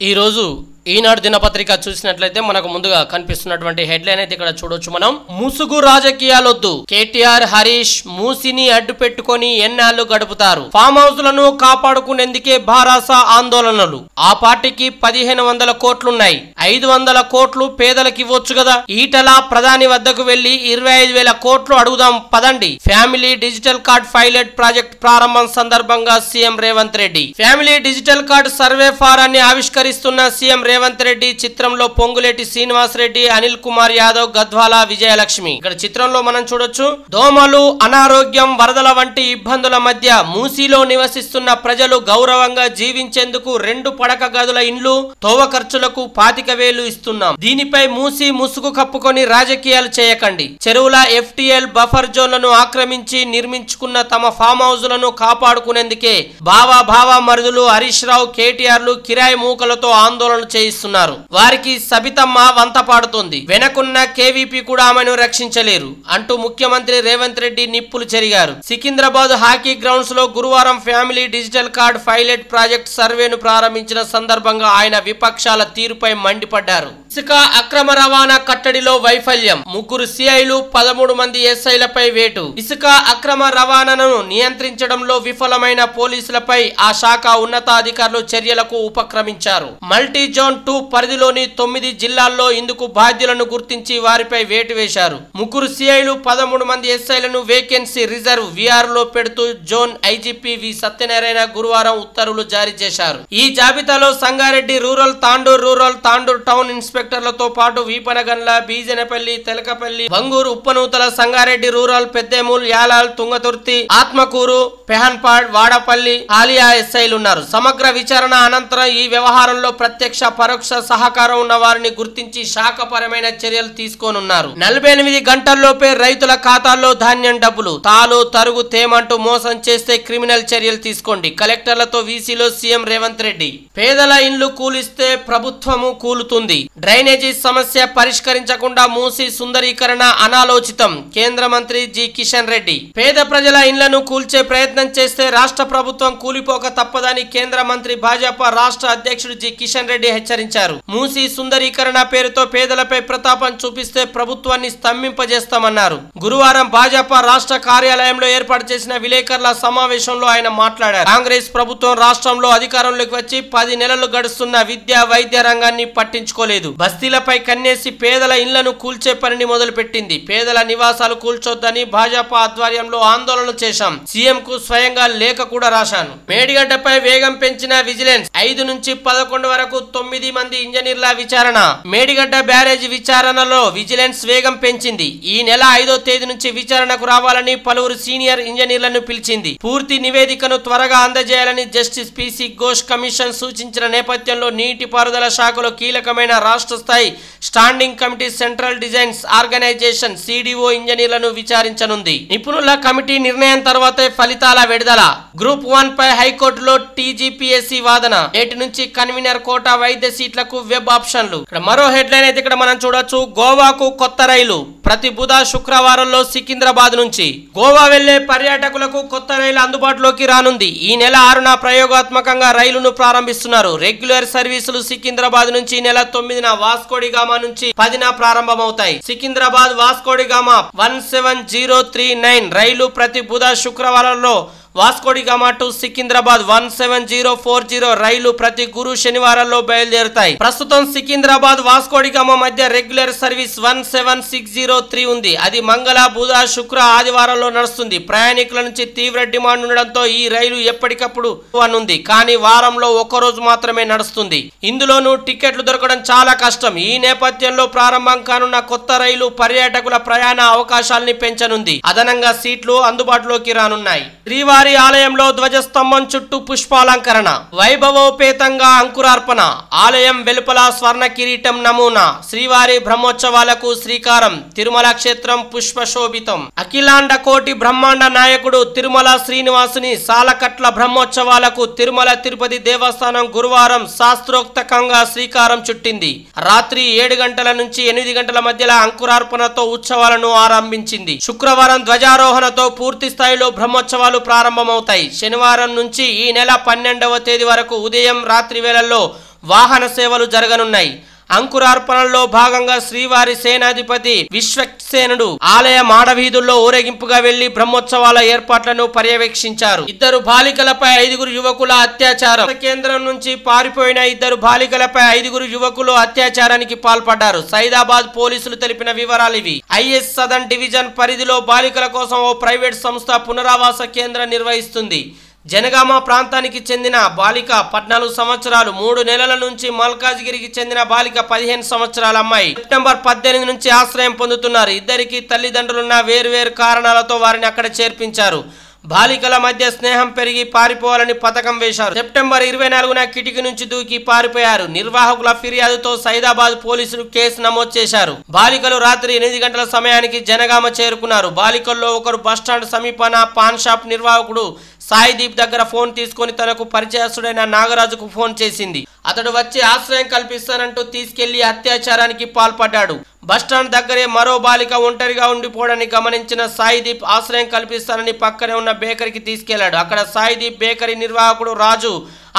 ఈ రోజు ఈనాడు దినపత్రిక చూసినట్లయితే మనకు ముందుగా కనిపిస్తున్నటువంటి హెడ్లైన్ అయితే ఇక్కడ చూడొచ్చు మనం. ముసుగు రాజకీయాలొద్దు, కేటీఆర్ హరీష్ మూసిని అడ్డు పెట్టుకొని ఎన్నాళ్ళు గడుపుతారు, ఫామ్ హౌస్ లను కాపాడుకునేందుకే భారాస ఆందోళనలు. ఆ పార్టీకి 1500 కోట్లున్నాయి, 500 కోట్లు పేదలకు ఇవ్వచ్చు కదా. ఈటల ప్రధాని వద్దకు వెళ్లి 25,000 కోట్లు అడుగుదాం పదండి. Family digital card pilot project ప్రారంభం సందర్భంగా CM Revanth Reddy family digital card survey ఫారాన్ని ఆవిష్కరిస్తున్న సీఎం రేవంత్ రెడ్డి. చిత్రంలో పొంగులేటి శ్రీనివాస్ రెడ్డి, అనిల్ కుమార్ యాదవ్, గద్వాల విజయలక్ష్మి. ఇక్కడ చిత్రంలో మనం చూడొచ్చు, దోమలు, అనారోగ్యం, వరదల వంటి ఇబ్బందుల మధ్య మూసీలో నివసిస్తున్న ప్రజలు గౌరవంగా జీవించేందుకు 2 పడక గదుల ఇండ్లు, తోవ ఖర్చులకు 25,000 ఇస్తున్నాం. దీనిపై మూసీ ముసుగు కప్పుకొని రాజకీయాలు చేయకండి. చెరువుల FTL బఫర్ జోన్లను ఆక్రమించి నిర్మించుకున్న తమ ఫామ్ హౌస్ లను కాపాడుకునేందుకే భావా మరుదులు హరీష్ రావు, కేటీఆర్లు కిరాయి మూకలతో ఆందోళన చేయిస్తున్నారు. వారికి సబితమ్మ వంత పాడుతోంది. వెనకున్న KVP కూడా ఆమెను రక్షించలేరు అంటూ ముఖ్యమంత్రి రేవంత్ రెడ్డి నిప్పులు చెరిగారు. సికింద్రాబాద్ హాకీ గ్రౌండ్స్ లో గురువారం family digital card pilot project సర్వేను ప్రారంభించిన సందర్భంగా ఆయన విపక్షాల తీరుపై మండిపడ్డారు. ఇసుక అక్రమ రవాణా కట్టడిలో వైఫల్యం, 3 CIలు 13 మంది SIలపై వేటు. ఇసుక అక్రమ రవాణాను నియంత్రించడంలో విఫలమైన పోలీసులపై ఆ శాఖ ఉన్నతాధికారులు చర్యలకు ఉపక్రమించారు. మల్టీ జోన్ 2 పరిధిలోని 9 జిల్లాల్లో ఇందుకు బాధ్యులను గుర్తించి వారిపై వేటు వేశారు. 3 CIలు 13 మంది SIలను వేకెన్సీ రిజర్వ్ VR లో పెడుతూ జోన్ IGP వి సత్యనారాయణ గురువారం ఉత్తర్వులు జారీ చేశారు. ఈ జాబితాలో సంగారెడ్డి రూరల్, తాండూర్ టౌన్ ఇన్స్పెక్టర్లతో పాటు వీపనగండ్ల, బీజనపల్లి, తెలకపల్లి, బంగూరు, ఉప్పనూతల, సంగారెడ్డి రూరల్, పెద్దేమూల్, యాలాల్, తుంగతుర్తి, ఆత్మకూరు, పెహన్పాడ్, వాడపల్లి, ఆలియా SIలు ఉన్నారు. సమగ్ర విచారణ అనంతరం ఈ వ్యవహారంలో ప్రత్యక్ష పరోక్ష సహకారం ఉన్న వారిని గుర్తించి శాఖపరమైన చర్యలు తీసుకోనున్నారు. 48 గంటల్లోపే రైతుల ఖాతాల్లో ధాన్యం డబ్బులు. తాలు తరుగు తేమంటూ మోసం చేస్తే క్రిమినల్ చర్యలు తీసుకోండి. కలెక్టర్లతో వీసీలో సీఎం రేవంత్ రెడ్డి. పేదల ఇండ్లు కూలిస్తే ప్రభుత్వము కూలుతుంది. డ్రైనేజీ సమస్య పరిష్కరించకుండా మూసి సుందరీకరణ అనాలోచితం. కేంద్ర మంత్రి జి కిషన్ రెడ్డి. పేద ప్రజల ఇండ్లను కూల్చే ప్రయత్నం చేస్తే రాష్ట్ర ప్రభుత్వం కూలిపోక తప్పదని కేంద్ర మంత్రి భాజపా రాష్ట్ర అధ్యక్షుడు జి కిషన్ రెడ్డి హెచ్చరించారు. మూసీ సుందరీకరణ పేరుతో పేదలపై ప్రతాపం చూపిస్తే ప్రభుత్వాన్ని స్తంభింపజేస్తామన్నారు. గురువారం భాజపా రాష్ట్ర కార్యాలయంలో ఏర్పాటు చేసిన విలేకరుల సమావేశంలో ఆయన మాట్లాడారు. కాంగ్రెస్ ప్రభుత్వం రాష్ట్రంలో అధికారంలోకి వచ్చి 10 నెలలు గడుస్తున్న విద్యా వైద్య రంగాన్ని పట్టించుకోలేదు. బస్తీలపై కన్నేసి పేదల ఇళ్లను కూల్చే పనిని మొదలుపెట్టింది. పేదల నివాసాలు కూల్చొద్దని భాజపా ఆధ్వర్యంలో ఆందోళన చేశాం. సీఎం కు స్వయంగా లేఖ కూడా రాశాను. మేడిగడ్డపై వేగం పెంచిన విజిలెన్స్. 5 నుంచి 11 వరకు 9 మంది ఇంజనీర్ల విచారణ. మేడిగడ్డ బ్యారేజ్ విచారణలో విజిలెన్స్ వేగం పెంచింది. ఈ నెల 5వ తేదీ నుంచి విచారణకు రావాలని పలువురు సీనియర్ ఇంజనీర్లను పిలిచింది. పూర్తి నివేదికను త్వరగా అందజేయాలని జస్టిస్ PC ఘోష్ కమిషన్ సూచించిన నేపథ్యంలో నీటిపారుదల శాఖలో కీలకమైన రాష్ట్ర స్థాయి standing committee central designs organization CDO ఇంజనీర్లను విచారించనుంది. నిపుణుల కమిటీ నిర్ణయం తర్వాతే ఫలితాల విడుదల. గ్రూప్ 1 పై హైకోర్టులో TGPSC వాదన. నేటి నుంచి కన్వీనర్ కోటా వైద్య సీట్లకు వెబ్ ఆప్షన్లు. ఇక్కడ మరో హెడ్లైన్ అయితే ఇక్కడ మనం చూడొచ్చు, గోవాకు కొత్త రైలు. ప్రతి బుధ శుక్రవారంలో సికింద్రాబాద్ నుంచి గోవా వెళ్లే పర్యాటకులకు కొత్త రైలు అందుబాటులోకి రానుంది. ఈ నెల 6న ప్రయోగాత్మకంగా రైలును ప్రారంభిస్తున్నారు. రెగ్యులర్ సర్వీసులు సికింద్రాబాద్ నుంచి ఈ నెల 9న వాస్కోడిగామా నుంచి 10న ప్రారంభమవుతాయి. సికింద్రాబాద్ వాస్కోడిగామా 17039 రైలు ప్రతి బుధ శుక్రవారంలో, వాస్కోడిగామా టు సికింద్రాబాద్ 17040 రైలు ప్రతి గురు శనివారాల్లో బయలుదేరుతాయి. ప్రస్తుతం సికింద్రాబాద్ వాస్కోడిగామా మధ్య రెగ్యులర్ సర్వీస్ 17603 ఉంది. అది మంగళ, బుధ, శుక్ర, ఆదివారంలో నడుస్తుంది. ప్రయాణికుల నుంచి తీవ్ర డిమాండ్ ఉండడంతో ఈ రైలు ఎప్పటికప్పుడు ఉంది, కానీ వారంలో ఒక్కరోజు మాత్రమే నడుస్తుంది. ఇందులోనూ టికెట్లు దొరకడం చాలా కష్టం. ఈ నేపథ్యంలో ప్రారంభం కానున్న కొత్త రైలు పర్యాటకుల ప్రయాణ అవకాశాలని పెంచనుంది. అదనంగా సీట్లు అందుబాటులోకి రానున్నాయి. శ్రీవారి ఆలయంలో ధ్వజస్తంభం చుట్టూ పుష్పాలంకరణ. వైభవోపేతంగా అంకురార్పణ. ఆలయం వెలుపల స్వర్ణ కిరీటం నమూనా. శ్రీవారి బ్రహ్మోత్సవాలకు శ్రీకారం. తిరుమల క్షేత్రం పుష్పశోభితం. అఖిలాండ కోటి బ్రహ్మాండ నాయకుడు తిరుమల శ్రీనివాసుని సాలకట్ల బ్రహ్మోత్సవాలకు తిరుమల తిరుపతి దేవస్థానం గురువారం శాస్త్రోక్తకంగా శ్రీకారం చుట్టింది. రాత్రి 7 గంటల నుంచి 8 గంటల మధ్యలో అంకురార్పణతో ఉత్సవాలను ఆరంభించింది. శుక్రవారం ధ్వజారోహణతో పూర్తి స్థాయిలో బ్రహ్మోత్సవాలు ప్రారంభమవుతాయి. శనివారం నుంచి ఈ నెల 12వ తేదీ వరకు ఉదయం రాత్రి వేళల్లో వాహన సేవలు జరగనున్నాయి. అంకురార్పణలో భాగంగా శ్రీవారి సేనాధిపతి విశ్వక్సేనుడు ఆలయ మాడవీధుల్లో ఊరేగింపుగా వెళ్లి బ్రహ్మోత్సవాల ఏర్పాట్లను పర్యవేక్షించారు. 2 బాలికలపై 5 యువకుల అత్యాచారం. కేంద్రం నుంచి పారిపోయిన 2 బాలికలపై 5 యువకులు అత్యాచారానికి పాల్పడ్డారు. సైదాబాద్ పోలీసులు తెలిపిన వివరాలు ఇవి. ఐఎస్ సదర్న్ డివిజన్ పరిధిలో బాలికల కోసం ఓ ప్రైవేట్ సంస్థ పునరావాస కేంద్రం నిర్వహిస్తుంది. జనగామ ప్రాంతానికి చెందిన బాలిక 14 సంవత్సరాలు, 3 నెలల నుంచి మల్కాజ్గిరికి చెందిన బాలిక 15 సంవత్సరాల అమ్మాయి సెప్టెంబర్ 18 నుంచి ఆశ్రయం పొందుతున్నారు. ఇద్దరికి తల్లిదండ్రులున్న వేర్వేరు కారణాలతో వారిని అక్కడ చేర్పించారు. బాలికల మధ్య స్నేహం పెరిగి పారిపోవాలని పథకం వేశారు. సెప్టెంబర్ 24న కిటికీ నుంచి దూకి పారిపోయారు. నిర్వాహకుల ఫిర్యాదుతో సైదాబాద్ పోలీసులు కేసు నమోదు చేశారు. బాలికలు రాత్రి 8 గంటల సమయానికి జనగామ చేరుకున్నారు. బాలికల్లో ఒకరు బస్టాండ్ సమీపన పాన్ షాప్ నిర్వాహకుడు సాయిదీప్ దగ్గర ఫోన్ తీసుకుని తనకు పరిచయస్తుడైన నాగరాజుకు ఫోన్ చేసింది. అతడు వచ్చి ఆశ్రయం కల్పిస్తానంటూ తీసుకెళ్లి అత్యాచారానికి పాల్పడ్డాడు. బస్టాండ్ దగ్గరే మరో బాలిక ఒంటరిగా ఉండిపోవడాన్ని గమనించిన సాయిదీప్ ఆశ్రయం కల్పిస్తానని పక్కనే ఉన్న బేకరీకి తీసుకెళ్లాడు. అక్కడ సాయిదీప్ బేకరీ నిర్వాహకుడు రాజు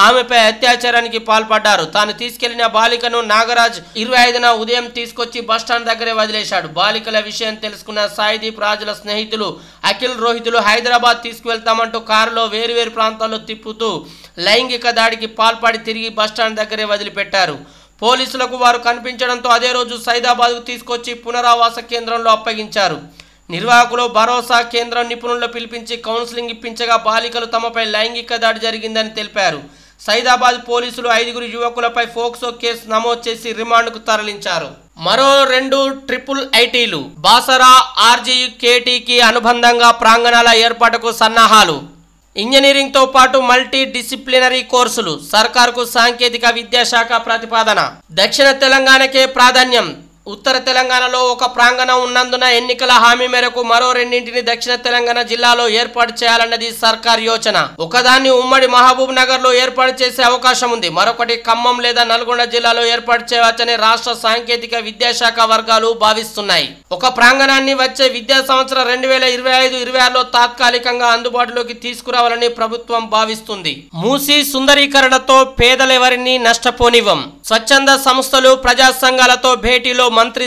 ఆమెపై అత్యాచారానికి పాల్పడ్డారు. తాను తీసుకెళ్లిన బాలికను నాగరాజ్ 25న ఉదయం తీసుకొచ్చి బస్టాండ్ దగ్గరే వదిలేశాడు. బాలికల విషయం తెలుసుకున్న సాయిదీప్ రాజుల స్నేహితులు అఖిల్, రోహితులు హైదరాబాద్ తీసుకువెళ్తామంటూ కారులో వేరువేరు ప్రాంతాల్లో తిప్పుతూ లైంగిక దాడికి పాల్పడి తిరిగి బస్టాండ్ దగ్గరే వదిలిపెట్టారు. పోలీసులకు వారు కనిపించడంతో అదే రోజు సైదాబాద్కు తీసుకొచ్చి పునరావాస కేంద్రంలో అప్పగించారు. నిర్వాహకులు భరోసా కేంద్రం నిపుణులను పిలిపించి కౌన్సిలింగ్ ఇప్పించగా బాలికలు తమపై లైంగిక దాడి జరిగిందని తెలిపారు. సైదాబాద్ పోలీసులు 5 యువకులపై ఫోక్సో కేసు నమోదు చేసి రిమాండ్కు తరలించారు. మరో 2 ట్రిపుల్ ఐటీలు. బాసరా ఆర్జీకేటీకి అనుబంధంగా ప్రాంగణాల ఏర్పాటుకు సన్నాహాలు. ఇంజనీరింగ్ తో పాటు మల్టీ డిసిప్లినరీ కోర్సులు. సర్కారుకు సాంకేతిక విద్యాశాఖ ప్రతిపాదన. దక్షిణ తెలంగాణకే ప్రాధాన్యం. ఉత్తర తెలంగాణలో ఒక ప్రాంగణం ఉన్నందున ఎన్నికల హామీ మేరకు మరో 2ని దక్షిణ తెలంగాణ జిల్లాలో ఏర్పాటు చేయాలన్నది సర్కార్ యోచన. ఒకదాన్ని ఉమ్మడి మహబూబ్ నగర్ లో ఏర్పాటు చేసే అవకాశం ఉంది. మరొకటి ఖమ్మం లేదా నల్గొండ జిల్లాలో ఏర్పాటు చేయవచ్చని రాష్ట్ర సాంకేతిక విద్యాశాఖ వర్గాలు భావిస్తున్నాయి. ఒక ప్రాంగణాన్ని వచ్చే విద్యా సంవత్సరం 2025-26లో తాత్కాలికంగా అందుబాటులోకి తీసుకురావాలని ప్రభుత్వం భావిస్తుంది. మూసీ సుందరీకరణతో పేదలెవరిని నష్టపోనివ్వం. స్వచ్ఛంద సంస్థలు, ప్రజా సంఘాలతో భేటీలో మంత్రి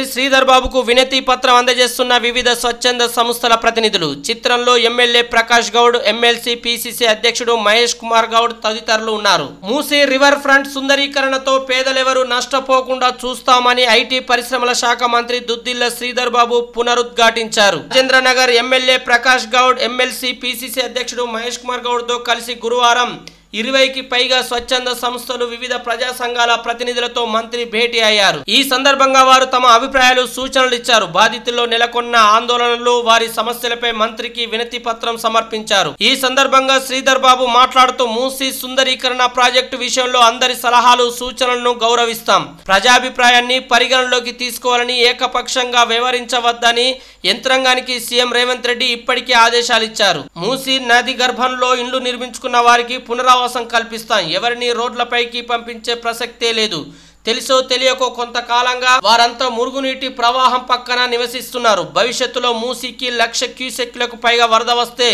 శ్రీధర్ బాబుకు వినతి పత్రం అందజేస్తున్న వివిధ స్వచ్ఛంద సంస్థల ప్రతినిధులు. చిత్రంలో MLA Prakash Goud, MLC PCC అధ్యక్షుడు మహేష్ కుమార్ గౌడ్ తదితరులు ఉన్నారు. మూసీ రివర్ ఫ్రంట్ సుందరీకరణతో పేదలెవరూ నష్టపోకుండా చూస్తామని ఐటీ పరిశ్రమల శాఖ మంత్రి దుద్దిల్ల శ్రీధర్ బాబు పునరుద్ఘాటించారు. Rajendranagar MLA Prakash Goud, MLC PCC అధ్యక్షుడు మహేష్ కుమార్ గౌడ్ తో కలిసి గురువారం 20కి పైగా స్వచ్ఛంద సంస్థలు, వివిధ ప్రజా సంఘాల ప్రతినిధులతో మంత్రి భేటీ అయ్యారు. ఈ సందర్భంగా వారు తమ అభిప్రాయాలు, సూచనలు ఇచ్చారు. బాధితుల్లో నెలకొన్న ఆందోళనలు, వారి సమస్యలపై మంత్రికి వినతి పత్రం సమర్పించారు. ఈ సందర్భంగా శ్రీధర్ బాబు మాట్లాడుతూ మూసీ సుందరీకరణ ప్రాజెక్టు విషయంలో అందరి సలహాలు, సూచనలను గౌరవిస్తాం. ప్రజాభిప్రాయాన్ని పరిగణలోకి తీసుకోవాలని, ఏకపక్షంగా వ్యవహరించవద్దని యంత్రాంగానికి సీఎం రేవంత్ రెడ్డి ఇప్పటికే ఆదేశాలు ఇచ్చారు. మూసీ నది గర్భంలో ఇండ్లు నిర్మించుకున్న వారికి పునరావాసం కల్పిస్తాం. ఎవరిని రోడ్లపైకి పంపించే ప్రసక్తే లేదు. తెలుసో తెలియకో కొంతకాలంగా వారంతా మురుగునీటి ప్రవాహం పక్కన నివసిస్తున్నారు. భవిష్యత్తులో మూసీకి 1,00,000 క్యూసెక్లకు పైగా వరద వస్తే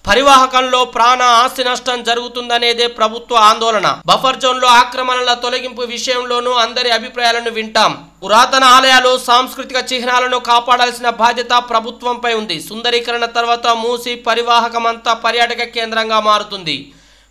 పరివాహకంలో ప్రాణ, ఆస్తి నష్టం జరుగుతుందనేదే ప్రభుత్వ ఆందోళన. బఫర్ జోన్ లో ఆక్రమణల తొలగింపు విషయంలోనూ అందరి అభిప్రాయాలను వింటాం. పురాతన ఆలయాలు, సాంస్కృతిక చిహ్నాలను కాపాడాల్సిన బాధ్యత ప్రభుత్వంపై ఉంది. సుందరీకరణ తర్వాత మూసీ పరివాహకమంతా పర్యాటక కేంద్రంగా మారుతుంది.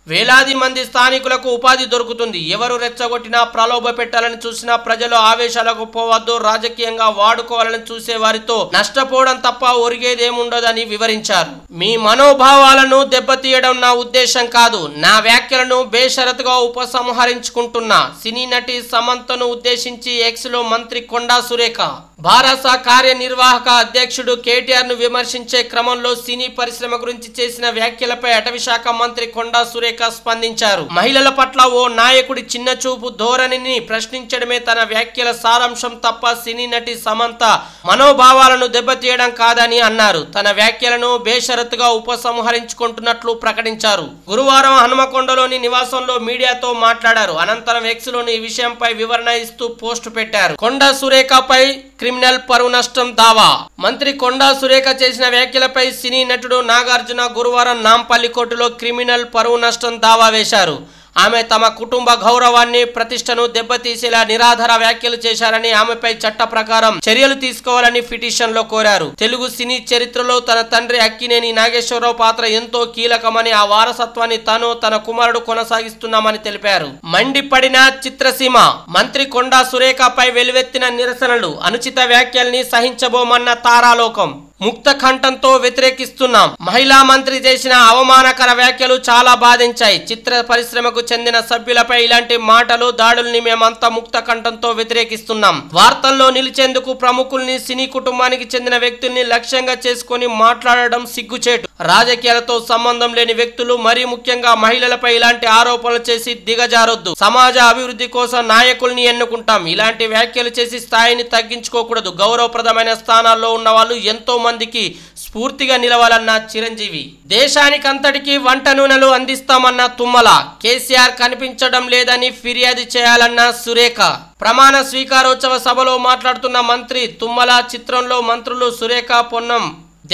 వేలాది మంది స్థానికులకు ఉపాధి దొరుకుతుంది. ఎవరు రెచ్చగొట్టినా, ప్రలోభ పెట్టాలని చూసినా ప్రజలు ఆవేశాలకు పోవద్దు. రాజకీయంగా వాడుకోవాలని చూసే వారితో నష్టపోవడం తప్ప ఒరిగేదేముండదని వివరించారు. మీ మనోభావాలను దెబ్బతీయడం నా ఉద్దేశం కాదు. నా వ్యాఖ్యలను బేషరతుగా ఉపసంహరించుకుంటున్నా. సినీ నటి సమంతను ఉద్దేశించి ఎక్స్ లో మంత్రి కొండా సురేఖ, భారస కార్యనిర్వాహక అధ్యక్షుడు కేటీఆర్ ను విమర్శించే క్రమంలో సినీ పరిశ్రమ గురించి చేసిన వ్యాఖ్యలపై అటవీ శాఖ మంత్రి కొండా సురేఖ స్పందించారు. మహిళల పట్ల ఓ నాయకుడి చిన్న చూపు ధోరణిని ప్రశ్నించడమే తన వ్యాఖ్యల సారాంశం తప్ప సినీ నటి సమంత మనోభావాలను దెబ్బతీయడం కాదని అన్నారు. తన వ్యాఖ్యలను బేషరతుగా ఉపసంహరించుకుంటున్నట్లు ప్రకటించారు. గురువారం హనుమకొండలోని నివాసంలో మీడియాతో మాట్లాడారు. అనంతరం ఎక్స్ లోని ఈ విషయంపై వివరణ ఇస్తూ పోస్టు పెట్టారు. కొండా సురేఖపై క్రిమినల్ పరువు నష్టం దావా. మంత్రి కొండా సురేఖ చేసిన వ్యాఖ్యలపై సినీ నటుడు నాగార్జున గురువారం నాంపల్లి కోర్టులో క్రిమినల్ పరువు నష్టం దావా వేశారు. ఆమె తమ కుటుంబ గౌరవాన్ని ప్రతిష్టను దెబ్బతీసేలా నిరాధార వ్యాఖ్యలు చేశారని ఆమెపై చట్ట ప్రకారం చర్యలు తీసుకోవాలని పిటిషన్ లో కోరారు. తెలుగు సినీ చరిత్రలో తన తండ్రి అక్కినేని నాగేశ్వరరావు పాత్ర ఎంతో కీలకమని ఆ వారసత్వాన్ని తన కుమారుడు కొనసాగిస్తున్నామని తెలిపారు. మండిపడిన చిత్రసీమ. మంత్రి కొండా సురేఖపై వెలువెత్తిన నిరసనలు. అనుచిత వ్యాఖ్యల్ని సహించబోమన్న తారాలోకం. ముక్త కంఠంతో వ్యతిరేకిస్తున్నాం. మహిళా మంత్రి చేసిన అవమానకర వ్యాఖ్యలు చాలా బాధించాయి. చిత్ర పరిశ్రమకు చెందిన సభ్యులపై ఇలాంటి మాటలు దాడుల్ని మేమంతా ముక్త కంఠంతో వ్యతిరేకిస్తున్నాం. వార్తల్లో నిలిచేందుకు ప్రముఖుల్ని, సినీ కుటుంబానికి చెందిన వ్యక్తుల్ని లక్ష్యంగా చేసుకుని మాట్లాడడం సిగ్గుచేటు. రాజకీయాలతో సంబంధం లేని వ్యక్తులు, మరీ ముఖ్యంగా మహిళలపై ఇలాంటి ఆరోపణలు చేసి దిగజారొద్దు. సమాజ అభివృద్ధి కోసం నాయకుల్ని ఎన్నుకుంటాం. ఇలాంటి వ్యాఖ్యలు చేసి స్థాయిని తగ్గించుకోకూడదు. గౌరవప్రదమైన స్థానాల్లో ఉన్న వాళ్ళు ఎంతో మందికి స్ఫూర్తిగా నిలవాలన్న చిరంజీవి. దేశానికంతటికి వంట నూనెలు అందిస్తామన్న తుమ్మల. కేసీఆర్ కనిపించడం లేదని ఫిర్యాదు చేయాలన్న సురేఖ. ప్రమాణ స్వీకారోత్సవ సభలో మాట్లాడుతున్న మంత్రి తుమ్మల. చిత్రంలో మంత్రులు సురేఖ, పొన్నం.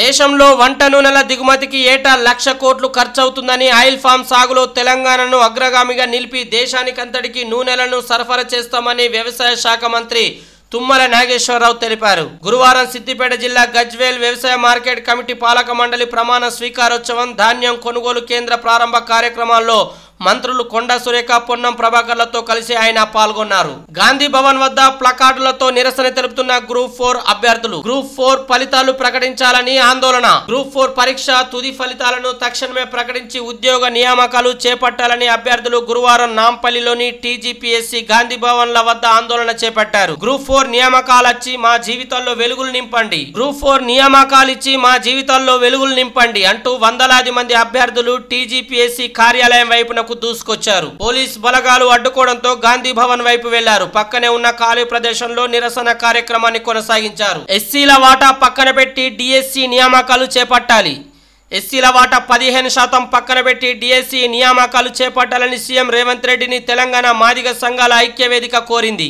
దేశంలో వంట నూనెల దిగుమతికి ఏటా 1,00,000 కోట్లు ఖర్చవుతుందని, ఆయిల్ ఫామ్ సాగులో తెలంగాణను అగ్రగామిగా నిలిపి దేశానికంతటికి నూనెలను సరఫరా చేస్తామని వ్యవసాయ శాఖ మంత్రి తుమ్మల నాగేశ్వరరావు తెలిపారు. గురువారం సిద్దిపేట జిల్లా గజ్వేల్ వ్యవసాయ మార్కెట్ కమిటీ పాలక మండలి ప్రమాణ స్వీకారోత్సవం, ధాన్యం కొనుగోలు కేంద్ర ప్రారంభ కార్యక్రమాల్లో మంత్రులు కొండా సురేఖ, పొన్నం ప్రభాకర్లతో కలిసి ఆయన పాల్గొన్నారు. గాంధీ భవన్ వద్ద ప్లకార్డులతో నిరసన తెలుపుతున్న గ్రూప్ 4 అభ్యర్థులు. గ్రూప్ 4 ఫలితాలు ప్రకటించాలని ఆందోళన. గ్రూప్ 4 పరీక్ష తుది ఫలితాలను తక్షణమే ప్రకటించి ఉద్యోగ నియామకాలు చేపట్టాలని అభ్యర్థులు గురువారం నాంపల్లిలోని టీజీపీఎస్సీ గాంధీ భవన్ల వద్ద ఆందోళన చేపట్టారు. గ్రూప్ 4 నియామకాలిచ్చి మా జీవితాల్లో వెలుగులు నింపండి. గ్రూప్ 4 నియామకాలిచ్చి మా జీవితాల్లో వెలుగులు నింపండి అంటూ వందలాది మంది అభ్యర్థులు టీజీపీఎస్సీ కార్యాలయం వైపున దూసుకొచ్చారు. పోలీస్ బలగాలు అడ్డుకోవడంతో గాంధీ భవన్ వైపు వెళ్లారు. పక్కనే ఉన్న ఖాళీ ప్రదేశంలో నిరసన కార్యక్రమాన్ని కొనసాగించారు. ఎస్సీల వాటా పక్కన పెట్టి డిఎస్సీ నియామకాలు చేపట్టాలి. ఎస్సీల వాటా 15% పక్కన పెట్టి డిఎస్సీ నియామకాలు చేపట్టాలని సీఎం రేవంత్ రెడ్డిని తెలంగాణ మాదిగ సంఘాల ఐక్యవేదిక కోరింది.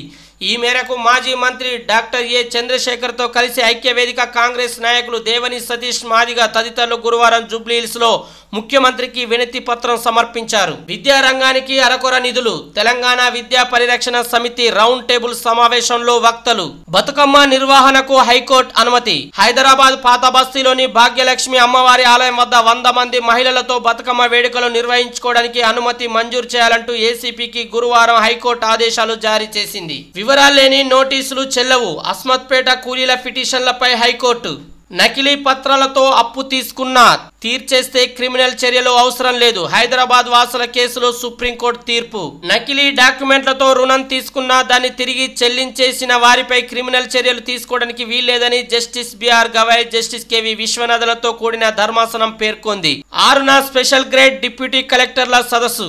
ఈ మేరకు మాజీ మంత్రి డాక్టర్ ఏ చంద్రశేఖర్తో కలిసి ఐక్యవేదిక కాంగ్రెస్ నాయకులు దేవని సతీష్ మాదిగ తదితరులు గురువారం జూబ్లీహిల్స్ లో ముఖ్యమంత్రికి వినతి పత్రం సమర్పించారు. విద్యా రంగానికి అరకొర నిధులు. తెలంగాణ విద్యా పరిరక్షణ సమితి రౌండ్ టేబుల్ సమావేశంలో వక్తలు. బతుకమ్మ నిర్వహణకు హైకోర్టు అనుమతి. హైదరాబాద్ పాత బస్తీలోని భాగ్యలక్ష్మి అమ్మవారి ఆలయం వద్ద 100 మంది మహిళలతో బతుకమ్మ వేడుకలు నిర్వహించుకోవడానికి అనుమతి మంజూరు చేయాలంటూ ఏసీపీకి గురువారం హైకోర్టు ఆదేశాలు జారీ చేసింది. వివరాలు లేని నోటీసులు చెల్లవు. అస్మత్పేట కూలీల పిటిషన్లపై హైకోర్టు. నకిలీ పత్రాలతో అప్పు తీసుకున్నా తీర్చేస్తే క్రిమినల్ చర్యలు అవసరం లేదు. హైదరాబాద్ వాసుల కేసులో సుప్రీంకోర్టు తీర్పు. నకిలీ డాక్యుమెంట్లతో రుణం తీసుకున్నా దాన్ని తిరిగి చెల్లించేసిన వారిపై క్రిమినల్ చర్యలు తీసుకోవడానికి వీల్లేదని justice BR Gavai, justice KV విశ్వనాథలతో కూడిన ధర్మాసనం పేర్కొంది. 6న స్పెషల్ గ్రేడ్ డిప్యూటీ కలెక్టర్ల సదస్సు.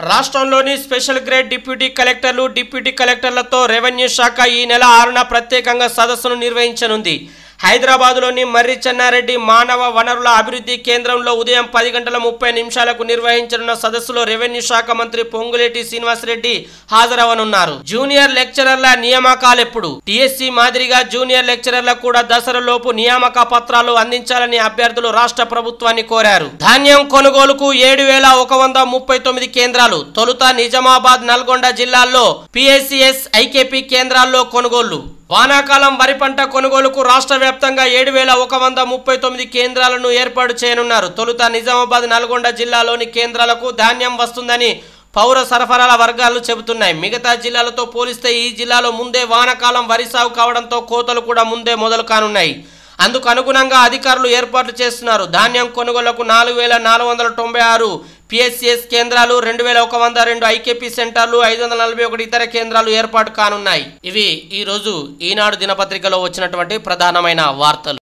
రాష్ట్రంలోని స్పెషల్ గ్రేడ్ డిప్యూటీ కలెక్టర్లు, డిప్యూటీ కలెక్టర్లతో రెవెన్యూ శాఖ ఈ నెల 6న ప్రత్యేకంగా సదస్సును నిర్వహించనుంది. హైదరాబాద్లోని మర్రి చెన్నారెడ్డి మానవ వనరుల అభివృద్ధి కేంద్రంలో ఉదయం 10:30 నిర్వహించనున్న సదస్సులో రెవెన్యూ శాఖ మంత్రి పొంగులేటి శ్రీనివాసరెడ్డి హాజరవనున్నారు. జూనియర్ లెక్చరర్ల నియామకాలెప్పుడు? టీఎస్సీ మాదిరిగా జూనియర్ లెక్చరర్లకు కూడా దసరాలోపు నియామక పత్రాలు అందించాలని అభ్యర్థులు రాష్ట్ర ప్రభుత్వాన్ని కోరారు. ధాన్యం కొనుగోలుకు 7,139 కేంద్రాలు. తొలుత నిజామాబాద్, నల్గొండ జిల్లాల్లో పిఎస్సిఎస్, ఐకేపీ కేంద్రాల్లో కొనుగోళ్లు. వానాకాలం వరి పంట కొనుగోలుకు రాష్ట్ర వ్యాప్తంగా 7,139 కేంద్రాలను ఏర్పాటు చేయనున్నారు. తొలుత నిజామాబాద్, నల్గొండ జిల్లాలోని కేంద్రాలకు ధాన్యం వస్తుందని పౌర సరఫరాల వర్గాలు చెబుతున్నాయి. మిగతా జిల్లాలతో పోలిస్తే ఈ జిల్లాలో ముందే వానాకాలం వరి సాగు కావడంతో కోతలు కూడా ముందే మొదలు కానున్నాయి. అందుకు అనుగుణంగా అధికారులు ఏర్పాట్లు చేస్తున్నారు. ధాన్యం కొనుగోలుకు 4,496 పిఎస్సిఎస్ కేంద్రాలు, 2,102 ఐకేపీ సెంటర్లు, 541 ఇతర కేంద్రాలు ఏర్పాటు కానున్నాయి. ఇవి ఈ రోజు ఈనాడు దినపత్రికలో వచ్చినటువంటి ప్రధానమైన వార్తలు.